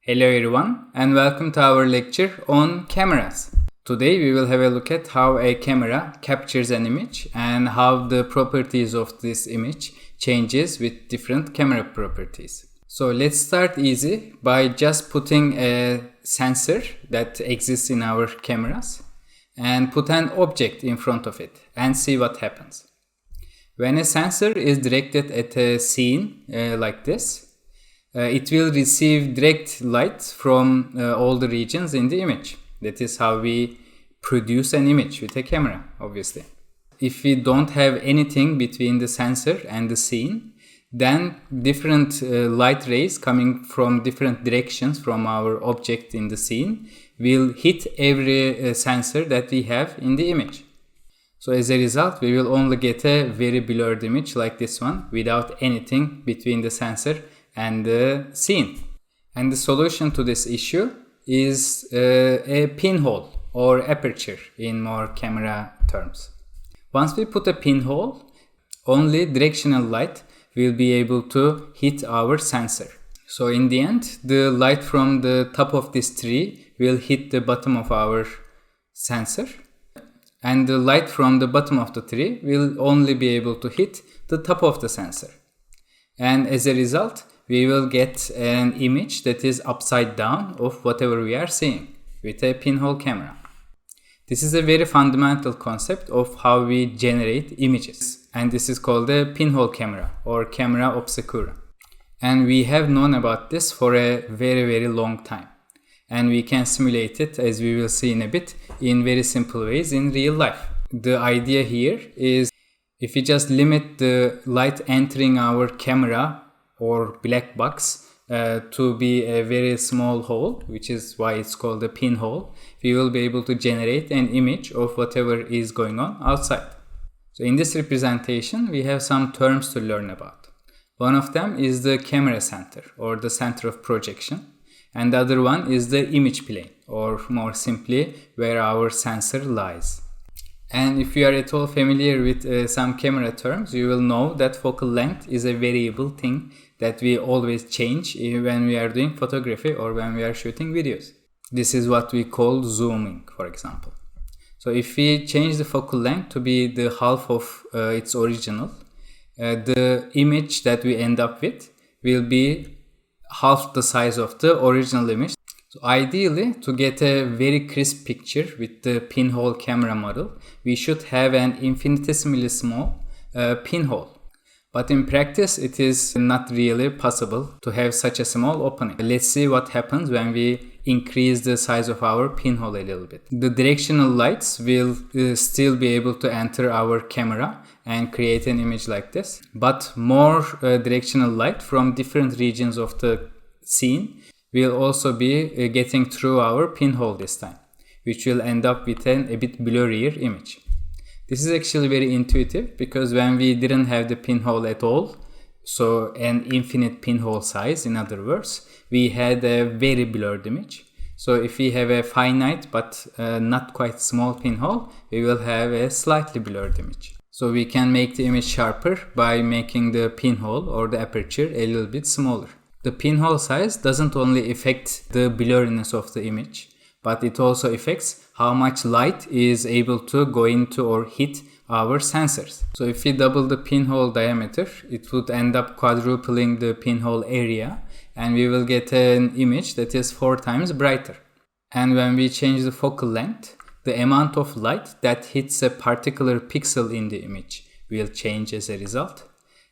Hello everyone and welcome to our lecture on cameras. Today we will have a look at how a camera captures an image and how the properties of this image changes with different camera properties. So let's start easy by just putting a sensor that exists in our cameras and put an object in front of it and see what happens. When a sensor is directed at a scene like this, it will receive direct light from all the regions in the image. That is how we produce an image with a camera, obviously. If we don't have anything between the sensor and the scene, then different light rays coming from different directions from our object in the scene will hit every sensor that we have in the image. So as a result, we will only get a very blurred image like this one without anything between the sensor and the scene. And the solution to this issue is a pinhole or aperture in more camera terms. Once we put a pinhole, only directional light will be able to hit our sensor. So in the end, the light from the top of this tree will hit the bottom of our sensor, and the light from the bottom of the tree will only be able to hit the top of the sensor. And as a result, we will get an image that is upside down of whatever we are seeing with a pinhole camera. This is a very fundamental concept of how we generate images, and this is called a pinhole camera or camera obscura. And we have known about this for a very long time, and we can simulate it, as we will see in a bit, in very simple ways in real life. The idea here is if we just limit the light entering our camera or black box to be a very small hole, which is why it's called a pinhole, we will be able to generate an image of whatever is going on outside. So in this representation, we have some terms to learn about. One of them is the camera center or the center of projection, and the other one is the image plane, or more simply, where our sensor lies. And if you are at all familiar with some camera terms, you will know that focal length is a variable thing that we always change when we are doing photography or when we are shooting videos. This is what we call zooming, for example. So if we change the focal length to be the half of its original, the image that we end up with will be half the size of the original image. So ideally, to get a very crisp picture with the pinhole camera model, we should have an infinitesimally small pinhole. But in practice, it is not really possible to have such a small opening. Let's see what happens when we increase the size of our pinhole a little bit. The directional lights will still be able to enter our camera and create an image like this. But more directional light from different regions of the scene will also be getting through our pinhole this time, which will end up with a bit blurrier image. This is actually very intuitive because when we didn't have the pinhole at all, so an infinite pinhole size, in other words, we had a very blurred image. So if we have a finite but not quite small pinhole, we will have a slightly blurred image. So we can make the image sharper by making the pinhole or the aperture a little bit smaller. The pinhole size doesn't only affect the blurriness of the image, but it also affects how much light is able to go into or hit our sensors. So if we double the pinhole diameter, it would end up quadrupling the pinhole area, and we will get an image that is 4 times brighter. And when we change the focal length, the amount of light that hits a particular pixel in the image will change as a result.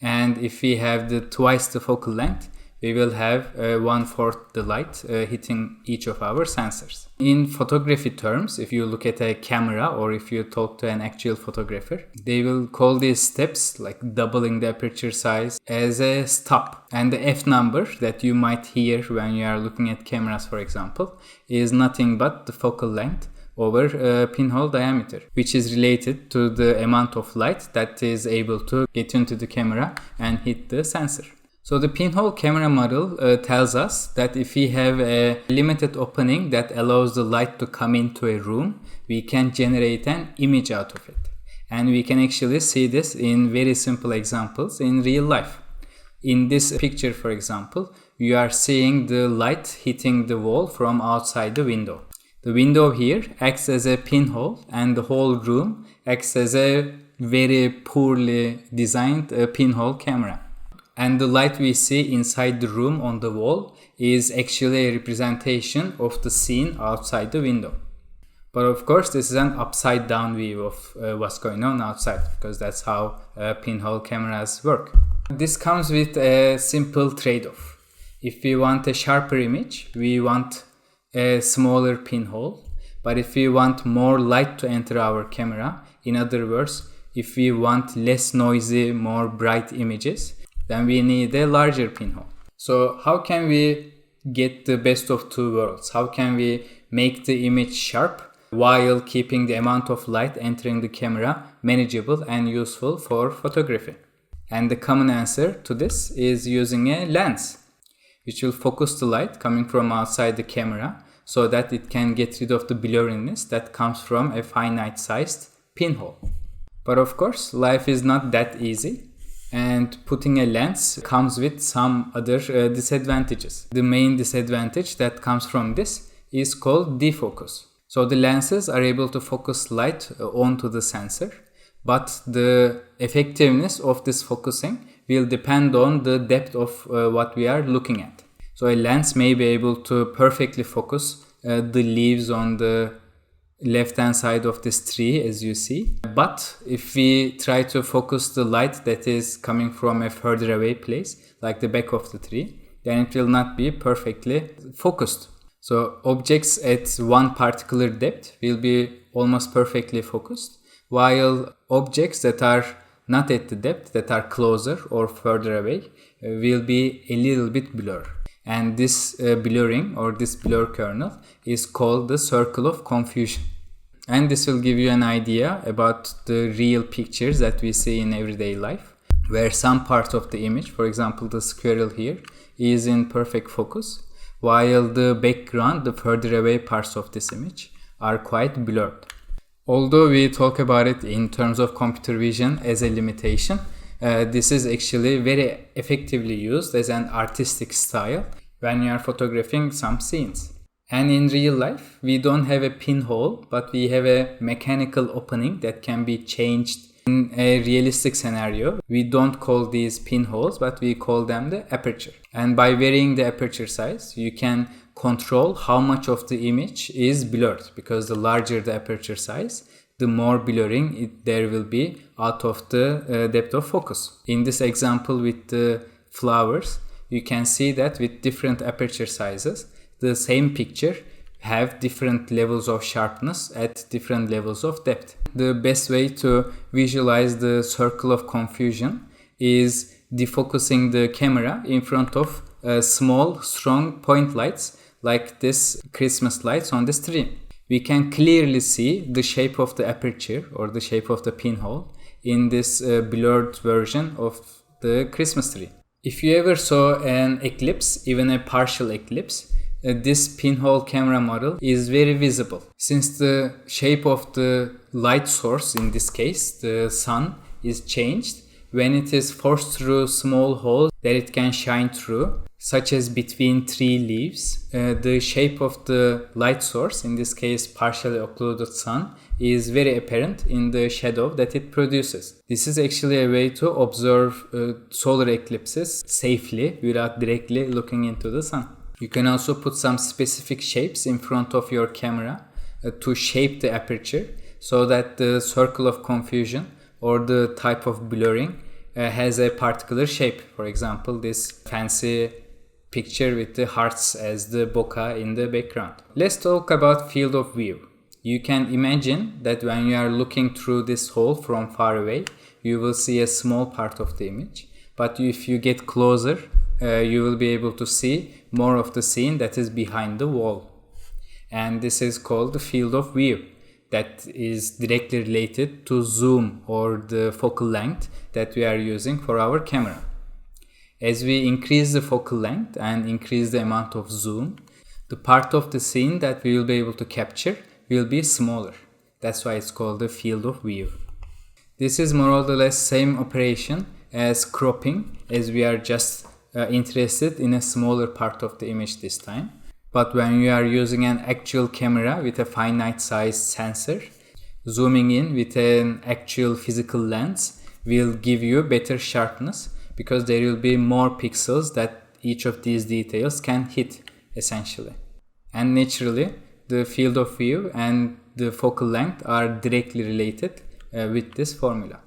And if we have twice the focal length, we will have 1/4 the light hitting each of our sensors. In photography terms, if you look at a camera or if you talk to an actual photographer, they will call these steps, like doubling the aperture size, as a stop. And the F number that you might hear when you are looking at cameras, for example, is nothing but the focal length over pinhole diameter, which is related to the amount of light that is able to get into the camera and hit the sensor. So the pinhole camera model tells us that if we have a limited opening that allows the light to come into a room, we can generate an image out of it. And we can actually see this in very simple examples in real life. In this picture, for example, you are seeing the light hitting the wall from outside the window. The window here acts as a pinhole, and the whole room acts as a very poorly designed pinhole camera. And the light we see inside the room on the wall is actually a representation of the scene outside the window. But of course, this is an upside down view of what's going on outside, because that's how pinhole cameras work. This comes with a simple trade-off. If we want a sharper image, we want a smaller pinhole. But if we want more light to enter our camera, in other words, if we want less noisy, more bright images, then we need a larger pinhole. So how can we get the best of two worlds? How can we make the image sharp while keeping the amount of light entering the camera manageable and useful for photography? And the common answer to this is using a lens, which will focus the light coming from outside the camera so that it can get rid of the blurriness that comes from a finite sized pinhole. But of course, life is not that easy, and putting a lens comes with some other disadvantages. The main disadvantage that comes from this is called defocus. So the lenses are able to focus light onto the sensor, but the effectiveness of this focusing will depend on the depth of what we are looking at. So a lens may be able to perfectly focus the leaves on the left hand side of this tree, as you see. But if we try to focus the light that is coming from a further away place, like the back of the tree, then it will not be perfectly focused. So objects at one particular depth will be almost perfectly focused, while objects that are not at the depth, that are closer or further away, will be a little bit blurred. And this blurring, or this blur kernel, is called the circle of confusion. And this will give you an idea about the real pictures that we see in everyday life, where some part of the image, for example the squirrel here, is in perfect focus, while the background, the further away parts of this image, are quite blurred. Although we talk about it in terms of computer vision as a limitation, this is actually very effectively used as an artistic style when you are photographing some scenes. And in real life, we don't have a pinhole, but we have a mechanical opening that can be changed. In a realistic scenario, we don't call these pinholes, but we call them the aperture. And by varying the aperture size, you can control how much of the image is blurred, because the larger the aperture size, the more blurring there will be out of the depth of focus. In this example with the flowers, you can see that with different aperture sizes, the same picture have different levels of sharpness at different levels of depth. The best way to visualize the circle of confusion is defocusing the camera in front of small, strong point lights like this Christmas lights on this tree. We can clearly see the shape of the aperture or the shape of the pinhole in this blurred version of the Christmas tree. If you ever saw an eclipse, even a partial eclipse, this pinhole camera model is very visible. Since the shape of the light source, in this case the sun, is changed, when it is forced through small holes that it can shine through, such as between tree leaves, the shape of the light source, in this case partially occluded sun, is very apparent in the shadow that it produces. This is actually a way to observe solar eclipses safely without directly looking into the sun. You can also put some specific shapes in front of your camera to shape the aperture so that the circle of confusion or the type of blurring has a particular shape. For example, this fancy picture with the hearts as the bokeh in the background. Let's talk about field of view. You can imagine that when you are looking through this hole from far away, you will see a small part of the image. But if you get closer, you will be able to see more of the scene that is behind the wall. And this is called the field of view. That is directly related to zoom, or the focal length that we are using for our camera. As we increase the focal length and increase the amount of zoom, the part of the scene that we will be able to capture will be smaller. That's why it's called the field of view. This is more or less same operation as cropping, as we are just interested in a smaller part of the image this time. But when you are using an actual camera with a finite size sensor, zooming in with an actual physical lens will give you better sharpness, because there will be more pixels that each of these details can hit essentially. And naturally, the field of view and the focal length are directly related with this formula.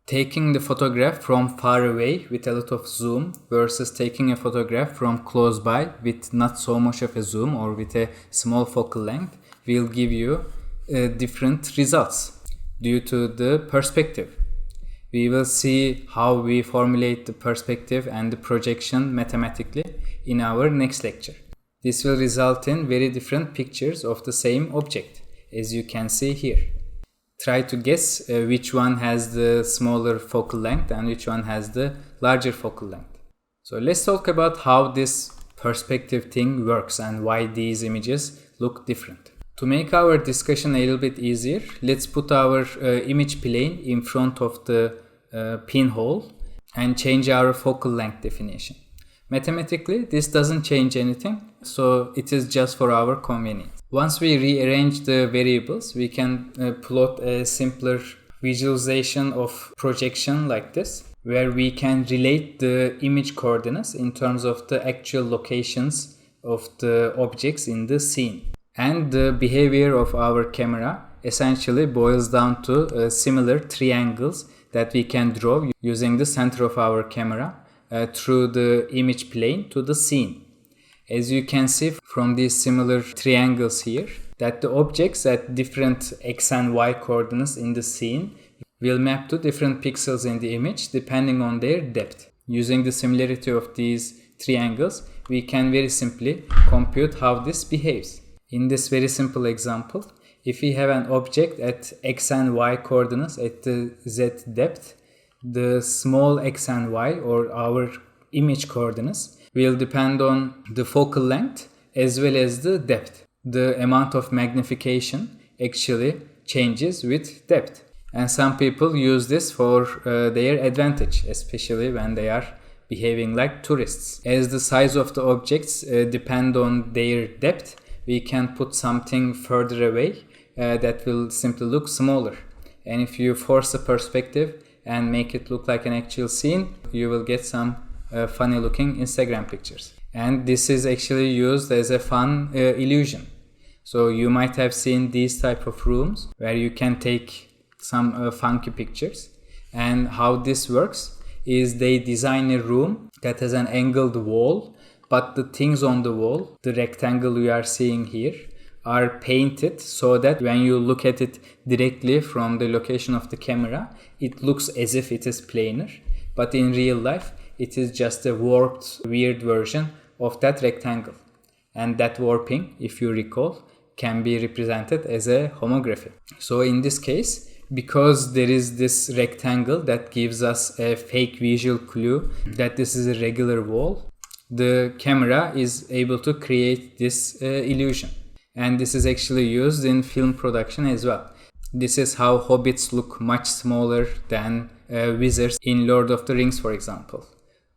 Taking the photograph from far away with a lot of zoom versus taking a photograph from close by with not so much of a zoom or with a small focal length will give you different results due to the perspective. We will see how we formulate the perspective and the projection mathematically in our next lecture. This will result in very different pictures of the same object, as you can see here. Try to guess which one has the smaller focal length and which one has the larger focal length. So let's talk about how this perspective thing works and why these images look different. To make our discussion a little bit easier, let's put our image plane in front of the pinhole and change our focal length definition. Mathematically, this doesn't change anything, so it is just for our convenience. Once we rearrange the variables, we can plot a simpler visualization of projection like this, where we can relate the image coordinates in terms of the actual locations of the objects in the scene. And the behavior of our camera essentially boils down to similar triangles that we can draw using the center of our camera through the image plane to the scene. As you can see from these similar triangles here, that the objects at different x and y coordinates in the scene will map to different pixels in the image depending on their depth. Using the similarity of these triangles, we can very simply compute how this behaves. In this very simple example, if we have an object at x and y coordinates at the z depth, the small x and y, or our image coordinates, will depend on the focal length as well as the depth. The amount of magnification actually changes with depth. And some people use this for their advantage, especially when they are behaving like tourists. As the size of the objects depend on their depth, we can put something further away that will simply look smaller. And if you force a perspective and make it look like an actual scene, you will get some funny looking Instagram pictures. And this is actually used as a fun illusion. So you might have seen these type of rooms where you can take some funky pictures. And how this works is they design a room that has an angled wall, but the things on the wall, the rectangle we are seeing here, are painted so that when you look at it directly from the location of the camera, it looks as if it is planar. But in real life, it is just a warped, weird version of that rectangle. And that warping, if you recall, can be represented as a homography. So in this case, because there is this rectangle that gives us a fake visual clue that this is a regular wall, the camera is able to create this illusion. And this is actually used in film production as well. This is how hobbits look much smaller than wizards in Lord of the Rings, for example.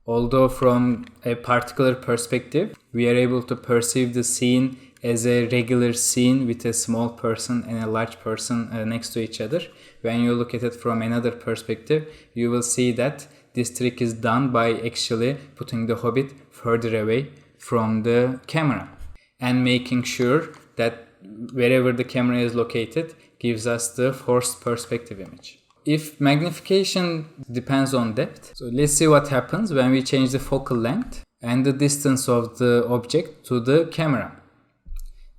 Although from a particular perspective, we are able to perceive the scene as a regular scene with a small person and a large person next to each other. When you look at it from another perspective, you will see that this trick is done by actually putting the hobbit further away from the camera and making sure that wherever the camera is located gives us the forced perspective image. If magnification depends on depth, so let's see what happens when we change the focal length and the distance of the object to the camera.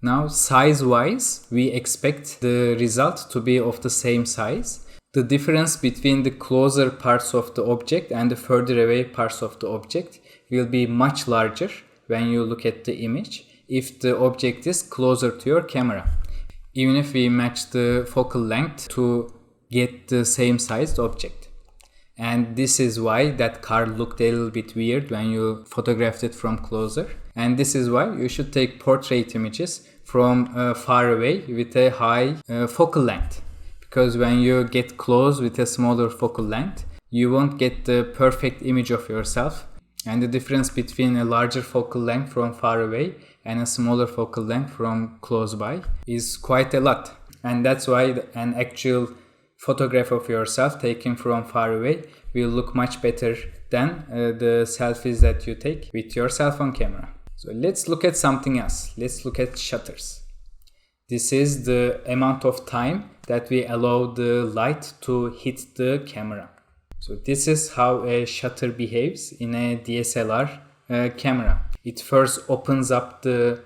Now, size-wise, we expect the result to be of the same size. The difference between the closer parts of the object and the further away parts of the object will be much larger when you look at the image if the object is closer to your camera. Even if we match the focal length to get the same sized object. And this is why that car looked a little bit weird when you photographed it from closer. And this is why you should take portrait images from far away with a high focal length. Because when you get close with a smaller focal length, you won't get the perfect image of yourself. And the difference between a larger focal length from far away and a smaller focal length from close by is quite a lot. And that's why an actual photograph of yourself taken from far away will look much better than the selfies that you take with your cell phone camera. So let's look at something else. Let's look at shutters. This is the amount of time that we allow the light to hit the camera. So this is how a shutter behaves in a DSLR camera. It first opens up the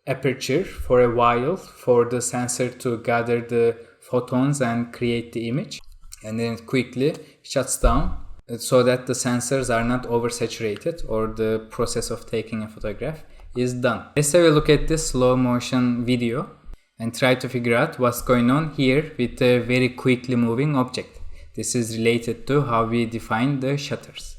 aperture for a while for the sensor to gather the photons and create the image, and then it quickly shuts down so that the sensors are not oversaturated or the process of taking a photograph is done. Let's have a look at this slow motion video and try to figure out what's going on here with a very quickly moving object. This is related to how we define the shutters.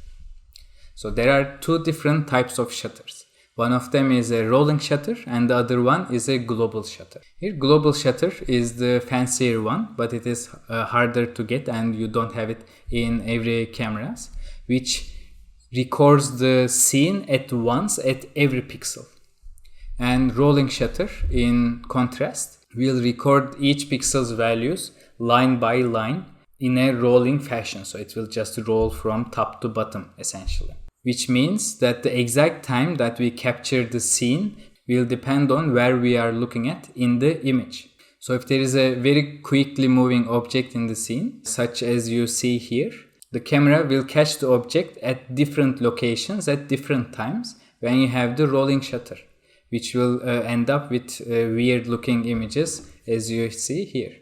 So there are two different types of shutters. One of them is a rolling shutter and the other one is a global shutter. Here, global shutter is the fancier one, but it is harder to get and you don't have it in every cameras, which records the scene at once at every pixel. And rolling shutter, in contrast, will record each pixel's values line by line in a rolling fashion. So it will just roll from top to bottom essentially. Which means that the exact time that we capture the scene will depend on where we are looking at in the image. So if there is a very quickly moving object in the scene, such as you see here, the camera will catch the object at different locations at different times when you have the rolling shutter, which will end up with weird looking images as you see here.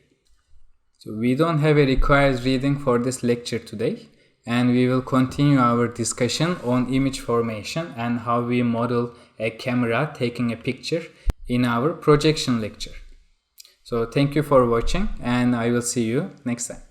So we don't have a required reading for this lecture today, and we will continue our discussion on image formation and how we model a camera taking a picture in our projection lecture. So thank you for watching, and I will see you next time.